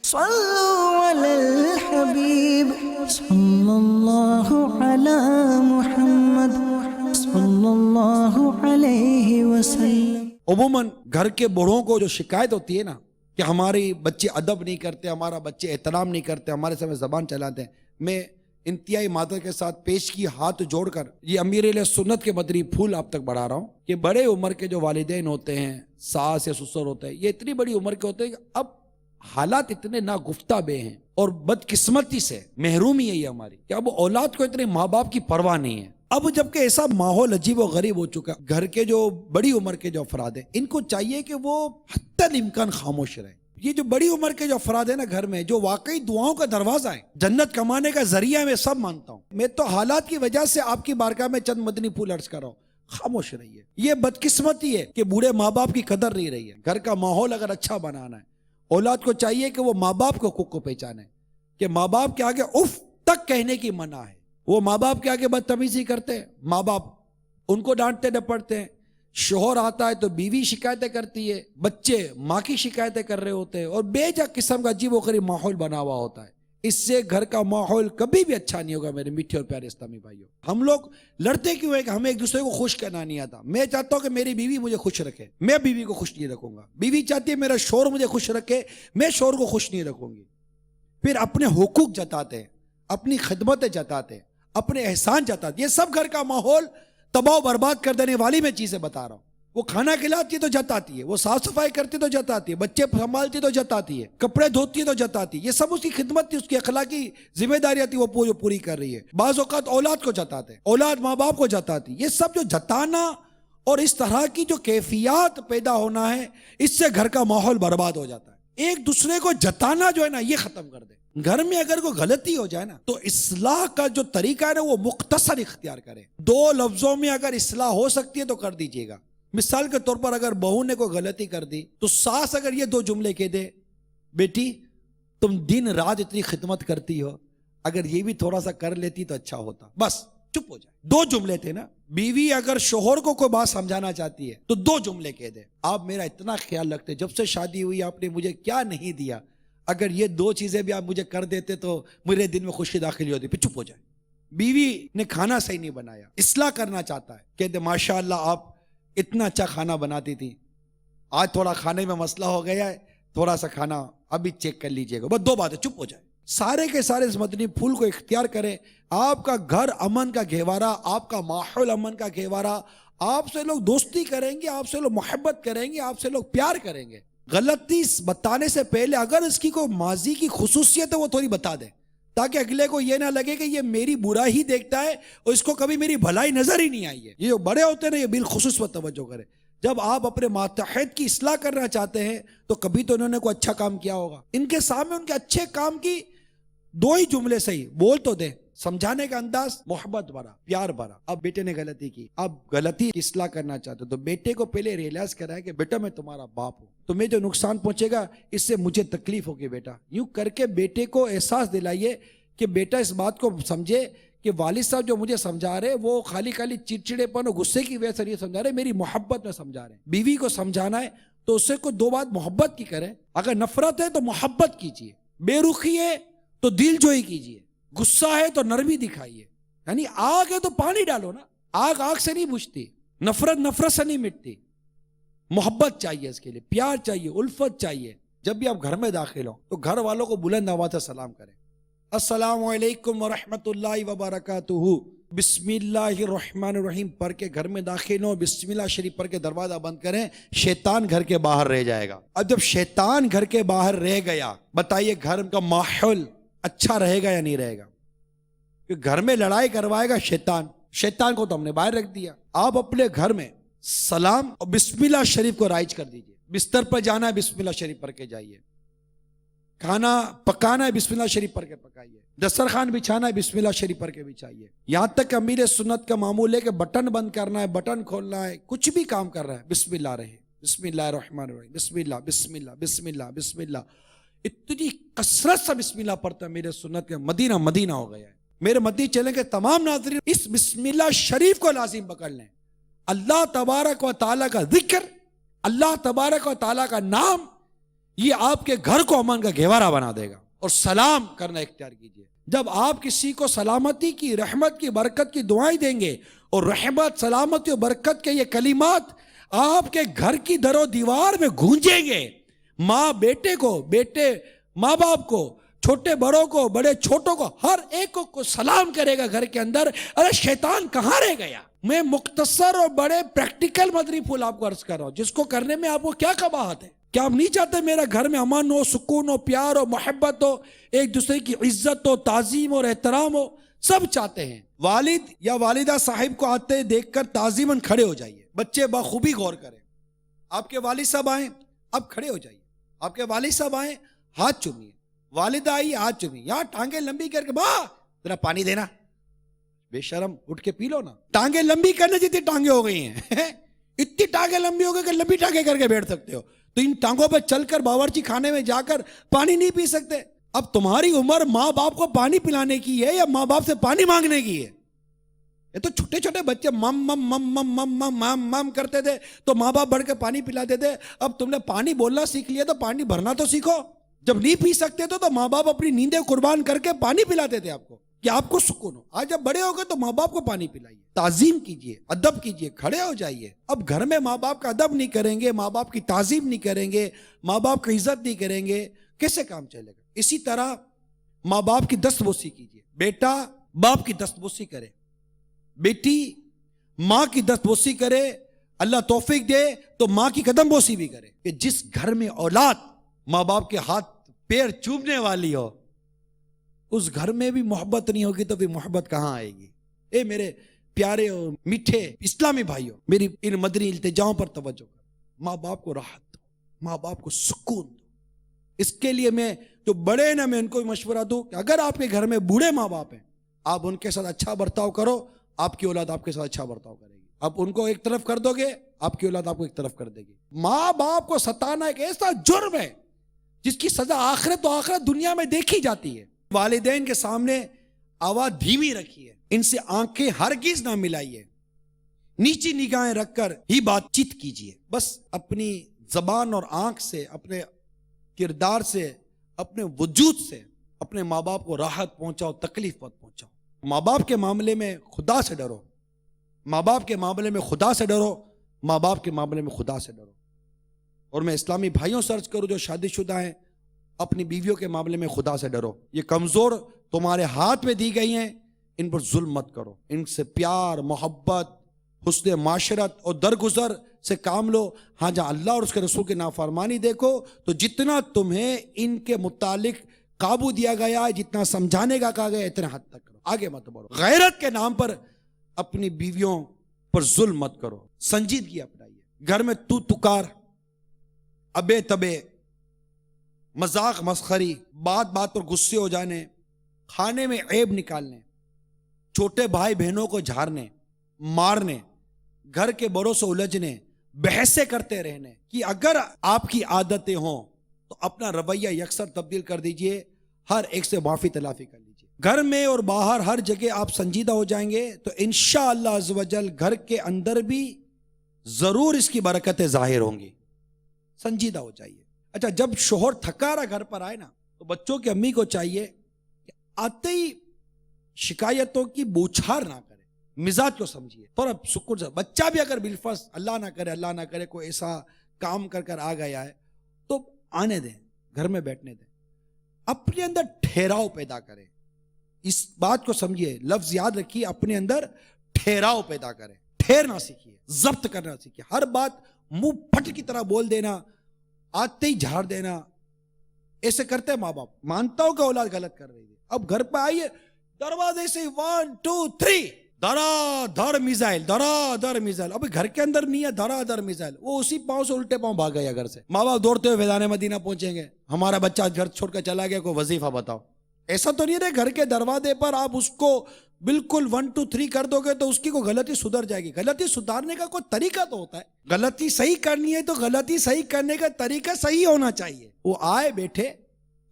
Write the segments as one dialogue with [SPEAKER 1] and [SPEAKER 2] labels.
[SPEAKER 1] صلوا علی الحبیب صلی اللہ علی محمد صلی اللہ علیہ وسلم۔
[SPEAKER 2] عموماً گھر کے بوڑھوں کو جو شکایت ہوتی ہے نا کہ ہمارے بچے ادب نہیں کرتے، ہمارا بچے احترام نہیں کرتے، ہمارے سامنے زبان چلاتے ہیں، میں انتہائی معذرت کے ساتھ پیش کی ہاتھ جوڑ کر یہ امیر اہل سنت کے مدنی پھول آپ تک بڑھا رہا ہوں کہ بڑے عمر کے جو والدین ہوتے ہیں، ساس یا سسر ہوتے ہیں، یہ اتنی بڑی عمر کے ہوتے ہیں کہ اب حالات اتنے ناگفتہ بے ہیں اور بدقسمتی سے محرومی ہے یہ ہماری کہ اب اولاد کو اتنے ماں باپ کی پرواہ نہیں ہے۔ اب جبکہ ایسا ماحول عجیب و غریب ہو چکا، گھر کے جو بڑی عمر کے جو افراد ہیں ان کو چاہیے کہ وہ حتی الامکان خاموش رہیں۔ یہ جو بڑی عمر کے جو افراد ہیں نا گھر میں، جو واقعی دعاؤں کا دروازہ ہے، جنت کمانے کا ذریعہ ہے، میں سب مانتا ہوں، میں تو حالات کی وجہ سے آپ کی بارگاہ میں چند مدنی پھول عرض کر رہا ہوں، خاموش رہیے۔ یہ بدقسمتی ہے کہ بوڑھے ماں باپ کی قدر نہیں رہی ہے۔ گھر کا ماحول اگر اچھا بنانا ہے، اولاد کو چاہیے کہ وہ ماں باپ کو حقوق کو پہچانے، کہ ماں باپ کے آگے اف تک کہنے کی منع ہے۔ وہ ماں باپ کے آگے بدتمیزی کرتے ہیں، ماں باپ ان کو ڈانٹتے ڈپٹتے ہیں، شوہر آتا ہے تو بیوی شکایتیں کرتی ہے، بچے ماں کی شکایتیں کر رہے ہوتے ہیں، اور بے جا قسم کا عجیب و غریب ماحول بنا ہوا ہوتا ہے۔ اس سے گھر کا ماحول کبھی بھی اچھا نہیں ہوگا۔ میرے میٹھے اور پیارے اسلامی بھائیوں، ہم لوگ لڑتے کیوں ہیں کہ ہمیں ایک دوسرے کو خوش کرنا نہیں آتا۔ میں چاہتا ہوں کہ میری بیوی مجھے خوش رکھے، میں بیوی کو خوش نہیں رکھوں گا۔ بیوی چاہتی ہے میرا شوہر مجھے خوش رکھے، میں شوہر کو خوش نہیں رکھوں گی۔ پھر اپنے حقوق جتاتے ہیں، اپنی خدمتیں جتاتے ہیں، اپنے احسان جتاتے ہیں۔ یہ سب گھر کا ماحول تباہ و برباد کر دینے والی میں چیزیں بتا رہا ہوں۔ وہ کھانا کھلاتی ہے تو جتاتی ہے، وہ صاف صفائی کرتی تو جتاتی ہے، بچے سنبھالتی تو جتاتی ہے، کپڑے دھوتی ہے تو جتاتی ہے۔ یہ سب اس کی خدمت تھی، اس کی اخلاقی ذمہ داریاں تھی، وہ پوری کر رہی ہے۔ بعض اوقات اولاد کو جتاتے ہیں، اولاد ماں باپ کو جتاتی۔ یہ سب جو جتانا اور اس طرح کی جو کیفیات پیدا ہونا ہے، اس سے گھر کا ماحول برباد ہو جاتا ہے۔ ایک دوسرے کو جتانا جو ہے نا، یہ ختم کر دے۔ گھر میں اگر کوئی غلطی ہو جائے نا تو اصلاح کا جو طریقہ ہے نا وہ مختصر اختیار کرے۔ 2 لفظوں میں اگر اصلاح ہو سکتی ہے تو کر دیجئے گا۔ مثال کے طور پر اگر بہو نے کوئی غلطی کر دی تو ساس اگر یہ 2 جملے کہہ دے، بیٹی تم دن رات اتنی خدمت کرتی ہو، اگر یہ بھی تھوڑا سا کر لیتی تو اچھا ہوتا، بس چپ ہو جائے۔ 2 جملے تھے نا۔ بیوی اگر شوہر کو کوئی بات سمجھانا چاہتی ہے تو 2 جملے کہہ دے، آپ میرا اتنا خیال رکھتے، جب سے شادی ہوئی آپ نے مجھے کیا نہیں دیا، اگر یہ 2 چیزیں بھی آپ مجھے کر دیتے تو میرے دل میں خوشی داخلی ہوتی، پھر چپ ہو جائے۔ بیوی نے کھانا صحیح نہیں بنایا، اصلاح کرنا چاہتا ہے، کہتے ماشاءاللہ آپ اتنا اچھا کھانا بناتی تھی، آج تھوڑا کھانے میں مسئلہ ہو گیا ہے، تھوڑا سا کھانا ابھی چیک کر لیجئے گا، بس 2 باتیں، چپ ہو جائے۔ سارے کے سارے اس مدنی پھول کو اختیار کریں۔ آپ کا گھر امن کا گہوارہ، آپ کا ماحول امن کا گہوارہ، آپ سے لوگ دوستی کریں گے، آپ سے لوگ محبت کریں گے، آپ سے لوگ پیار کریں گے۔ غلطی بتانے سے پہلے اگر اس کی کوئی ماضی کی خصوصیت ہے وہ تھوڑی بتا دیں، تاکہ اگلے کو یہ نہ لگے کہ یہ میری برائی ہی دیکھتا ہے اور اس کو کبھی میری بھلائی نظر ہی نہیں آئی ہے۔ یہ جو بڑے ہوتے ہیں نا، یہ بالخصوص توجہ کریں۔ جب آپ اپنے ماتحت کی اصلاح کرنا چاہتے ہیں تو کبھی تو انہوں نے کوئی اچھا کام کیا ہوگا، ان کے سامنے ان کے اچھے کام کی 2 ہی جملے صحیح بول تو دیں۔ سمجھانے کا انداز محبت بھرا، پیار بھرا۔ اب بیٹے نے غلطی کی، اب غلطی کی اصلاح کرنا چاہتے تو بیٹے کو پہلے ریئلائز کرائے کہ بیٹا میں تمہارا باپ ہوں، تمہیں جو نقصان پہنچے گا اس سے مجھے تکلیف ہوگی بیٹا۔ یوں کر کے بیٹے کو احساس دلائیے کہ بیٹا اس بات کو سمجھے کہ والد صاحب جو مجھے سمجھا رہے وہ خالی چڑچڑے پن اور غصے کی وجہ سے نہیں سمجھا رہے، میری محبت میں سمجھا رہے ہیں۔ بیوی کو سمجھانا ہے تو اس سے کوئی 2 بات محبت کی کریں۔ اگر نفرت ہے تو محبت کیجیے، بے رخی ہے تو دل جوئی کیجیے، غصہ ہے تو نرمی دکھائیے۔ یعنی آگ ہے تو پانی ڈالو نا، آگ آگ سے نہیں بجھتی، نفرت نفرت سے نہیں مٹتی۔ محبت چاہیے، اس کے لیے پیار چاہیے، الفت چاہیے۔ جب بھی آپ گھر میں داخل ہوں تو گھر والوں کو بلند آواز سے سلام کریں، السلام علیکم ورحمۃ اللہ وبرکاتہ، بسم اللہ الرحمن الرحیم پڑھ کے گھر میں داخل ہوں، بسم اللہ شریف پڑھ کے دروازہ بند کریں، شیطان گھر کے باہر رہ جائے گا۔ اب جب شیطان گھر کے باہر رہ گیا، بتائیے گھر کا ماحول اچھا رہے گا یا نہیں رہے گا؟ کیونکہ گھر میں لڑائی کروائے گا شیطان، شیطان کو تو ہم نے باہر رکھ دیا۔ آپ اپنے گھر میں سلام اور بسم اللہ شریف کو رائج کر دیجئے۔ بستر پر جانا ہے بسم اللہ شریف پڑھ کے جائیے، کھانا پکانا ہے بسم اللہ شریف پڑھ کے پکائیے، دسترخوان بچھانا ہے بسم اللہ شریف پڑھ کے بچھائیے۔ یہاں تک کہ امیر سنت کا معمول ہے کہ بٹن بند کرنا ہے، بٹن کھولنا ہے، کچھ بھی کام کر رہا ہے بسم اللہ رہے، بسم اللہ الرحمن الرحیم، بسم اللہ بسم اللہ بسم اللہ بسم اللہ۔ اتنی کثرت سے بسم اللہ پڑھتا ہے میرے سنت کا مدینہ مدینہ ہو گیا ہے۔ میرے مدنی چینل کے تمام ناظرین اس بسم اللہ شریف کو لازم پکڑ لیں۔ اللہ تبارک و تعالیٰ کا ذکر، اللہ تبارک و تعالیٰ کا نام، یہ آپ کے گھر کو امن کا گہوارہ بنا دے گا. اور سلام کرنا اختیار کیجیے. جب آپ کسی کو سلامتی کی، رحمت کی، برکت کی دعائیں دیں گے اور رحمت، سلامتی اور برکت کے یہ کلمات آپ کے گھر کی در و دیوار میں گونجیں گے، ماں بیٹے کو، بیٹے ماں باپ کو، چھوٹے بڑوں کو، بڑے چھوٹوں کو، ہر ایک کو سلام کرے گا گھر کے اندر. ارے شیطان کہاں رہ گیا؟ میں مختصر اور بڑے پریکٹیکل مدری پھول آپ کو عرض کر رہا ہوں، جس کو کرنے میں آپ کو کیا قباحت ہے. کیا آپ نہیں چاہتے میرا گھر میں امن ہو، سکون ہو، پیار ہو، محبت ہو، ایک دوسرے کی عزت ہو، تعظیم اور احترام ہو؟ سب چاہتے ہیں. والد یا والدہ صاحب کو آتے دیکھ کر تعظیماً کھڑے ہو جائیے. بچے بخوبی غور کریں. آپ کے والد صاحب آئیں، اب کھڑے ہو جائیے. آپ کے والد صاحب آئیں، ہاتھ چومیے. والدہ آئی، ہاتھ چومیے. یہاں ٹانگیں لمبی کر کے ماں ذرا پانی دینا. بے شرم، اٹھ کے پی لو نا. ٹانگیں لمبی کرنے جتنی ٹانگیں ہو گئی ہیں اتنی ٹانگیں لمبی ہو گئی کہ لمبی ٹانگیں کر کے بیٹھ سکتے ہو. تو ان ٹانگوں پہ چل کر باورچی خانے میں جا کر پانی نہیں پی سکتے. اب تمہاری عمر ماں باپ کو پانی پلانے کی ہے یا ماں باپ سے پانی مانگنے کی ہے؟ یہ تو چھوٹے چھوٹے بچے مم مم مم مم مم مم مم مم کرتے تھے تو ماں باپ بڑھ کے پانی پلاتے تھے. اب تم نے پانی بولنا سیکھ لیا تو پانی بھرنا تو سیکھو. جب نہیں پی سکتے تو ماں باپ اپنی نیندیں قربان کر کے پانی پلاتے تھے آپ کو کہ آپ کو سکون ہو. آج جب بڑے ہو گئے تو ماں باپ کو پانی پلائیے. تعظیم کیجئے، ادب کیجئے، کھڑے ہو جائیے. اب گھر میں ماں باپ کا ادب نہیں کریں گے، ماں باپ کی تعظیم نہیں کریں گے، ماں باپ کی عزت نہیں کریں گے، کیسے کام چلے گا؟ اسی طرح ماں باپ کی دستبوسی کیجئے. بیٹا باپ کی دستبوسی کرے، بیٹی ماں کی دستبوسی کرے. اللہ توفیق دے تو ماں کی قدم بوسی بھی کرے. کہ جس گھر میں اولاد ماں باپ کے ہاتھ پیر چومنے والی ہو، اس گھر میں بھی محبت نہیں ہوگی تو بھی محبت کہاں آئے گی؟ اے میرے پیارے اور میٹھے اسلامی بھائیوں، میری ان مدنی التجاؤں پر توجہ کرو. ماں باپ کو راحت دو، ماں باپ کو سکون دو. اس کے لیے میں جو بڑے ہیں نا، میں ان کو مشورہ دوں کہ اگر آپ کے گھر میں بوڑھے ماں باپ ہیں، آپ ان کے ساتھ اچھا برتاؤ کرو. آپ کی اولاد آپ کے ساتھ اچھا برتاؤ کرے گی. آپ ان کو ایک طرف کر دو گے، آپ کی اولاد آپ کو ایک طرف کر دے گی. ماں باپ کو ستانا ایک ایسا جرم ہے جس کی سزا آخرت و آخرت دنیا میں دیکھی جاتی ہے. والدین کے سامنے آواز دھیمی رکھیے، ان سے آنکھیں ہرگز نہ ملائیے، نیچی نگاہیں رکھ کر ہی بات چیت کیجیے. بس اپنی زبان اور آنکھ سے، اپنے کردار سے، اپنے وجود سے اپنے ماں باپ کو راحت پہنچاؤ، تکلیف مت پہنچاؤ. ماں باپ کے معاملے میں خدا سے ڈرو، ماں باپ کے معاملے میں خدا سے ڈرو، ماں باپ کے معاملے میں خدا سے ڈرو. اور میں اسلامی بھائیوں سے عرض کروں جو شادی شدہ ہیں، اپنی بیویوں کے معاملے میں خدا سے ڈرو. یہ کمزور تمہارے ہاتھ میں دی گئی ہیں، ان پر ظلم مت کرو. ان سے پیار، محبت، حسن معاشرت اور درگزر سے کام لو. ہاں جہاں اللہ اور اس کے رسول کی نافرمانی دیکھو تو جتنا تمہیں ان کے متعلق قابو دیا گیا ہے، جتنا سمجھانے کا کہا گیا اتنے حد تک کرو، آگے مت بڑھو. غیرت کے نام پر اپنی بیویوں پر ظلم مت کرو، سنجیدگی اپنائیے. گھر میں تو تکار، ابے تبے، مذاق مسخری، بات بات پر غصے ہو جانے، کھانے میں عیب نکالنے، چھوٹے بھائی بہنوں کو جھاڑنے، مارنے، گھر کے بڑوں سے الجھنے، بحثیں کرتے رہنے کہ اگر آپ کی عادتیں ہوں تو اپنا رویہ یکسر تبدیل کر دیجئے، ہر ایک سے معافی تلافی کر لیجئے. گھر میں اور باہر ہر جگہ آپ سنجیدہ ہو جائیں گے تو انشاءاللہ عز و جل گھر کے اندر بھی ضرور اس کی برکتیں ظاہر ہوں گی. سنجیدہ ہو جائیے. اچھا، جب شوہر تھکا رہا گھر پر آئے نا تو بچوں کی امی کو چاہیے کہ آتے ہی شکایتوں کی بوچھار نہ کرے، مزاج کو سمجھیے، تھوڑا سکون سے. بچہ بھی اگر بالفرض اللہ نہ کرے کوئی ایسا کام کر آ گیا ہے تو آنے دیں، گھر میں بیٹھنے دیں. اپنے اندر ٹھہراؤ پیدا کریں. اس بات کو سمجھیے، لفظ یاد رکھیے، اپنے اندر ٹھہراؤ پیدا کریں. ٹھہرنا سیکھیے، ضبط کرنا سیکھیے. ہر بات منہ پھٹ کی طرح بول دینا، آتے ہی جھاڑ دینا، ایسے کرتے ماں باپ. مانتا ہوں کہ اولاد غلط کر رہی ہے. اب گھر پہ آئیے، دروازے سے 1 2 3 دھرا دھر میزائل، دھرا دھر میزائل. ابھی گھر کے اندر نہیں ہے دھرا دھر میزائل، وہ اسی پاؤں سے الٹے پاؤں بھاگ گیا گھر سے. ماں باپ دوڑتے ہوئے فیضان مدینہ پہنچیں گے، ہمارا بچہ گھر چھوڑ کر چلا گیا، کوئی وظیفہ بتاؤ. ایسا تو نہیں رہے گھر کے دروازے پر آپ اس کو بالکل 1 2 3 کر دو گے تو اس کی کوئی غلطی سدھر جائے گی. غلطی سدھارنے کا کوئی طریقہ تو ہوتا ہے. غلطی صحیح کرنی ہے تو غلطی صحیح کرنے کا طریقہ صحیح ہونا چاہیے. وہ آئے بیٹھے،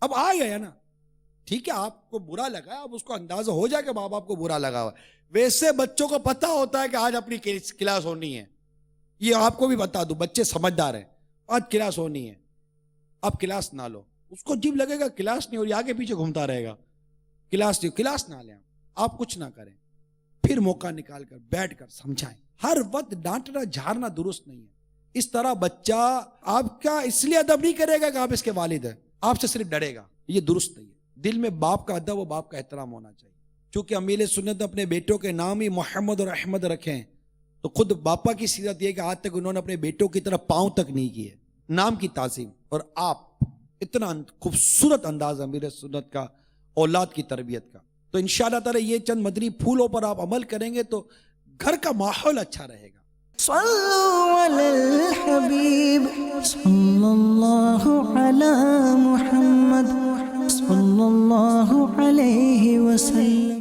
[SPEAKER 2] اب آ گیا نا، ٹھیک ہے، آپ کو برا لگا، اب اس کو اندازہ ہو جائے کہ ماں باپ کو برا لگا ہوا. ویسے بچوں کو پتا ہوتا ہے کہ آج اپنی کلاس ہونی ہے. یہ آپ کو بھی بتا دوں، بچے سمجھدار ہیں، آج کلاس ہونی ہے. آپ کلاس نہ لو. اس کو عجیب لگے گا کلاس نہیں ہو رہی, آگے پیچھے گھومتا رہے گا, کلاس نہیں, کلاس نہ لیں, آپ کچھ نہ کریں, پھر موقع نکال کر بیٹھ کر سمجھائیں. ہر وقت ڈانٹنا جھارنا درست نہیں ہے. اس طرح بچہ آپ کا اس لیے ادب نہیں کرے گا کہ آپ اس کے والد ہیں, آپ سے صرف ڈرے گا, یہ درست نہیں ہے. دل میں باپ کا ادب و باپ کا احترام ہونا چاہیے. چونکہ امیل سنت اپنے بیٹوں کے نام ہی محمد اور احمد رکھیں, تو خود باپا کی سیرت یہ کہ آج تک انہوں نے اپنے بیٹوں کی طرف پاؤں تک نہیں کیے, نام کی تعظیم. اور آپ اتنا خوبصورت انداز امیر سنت کا اولاد کی تربیت کا, تو انشاءاللہ تعالی یہ چند مدنی پھولوں پر آپ عمل کریں گے تو گھر کا ماحول اچھا رہے گا.
[SPEAKER 1] صلوا علی الحبیب صلی اللہ علی محمد صلی اللہ علیہ وسلم.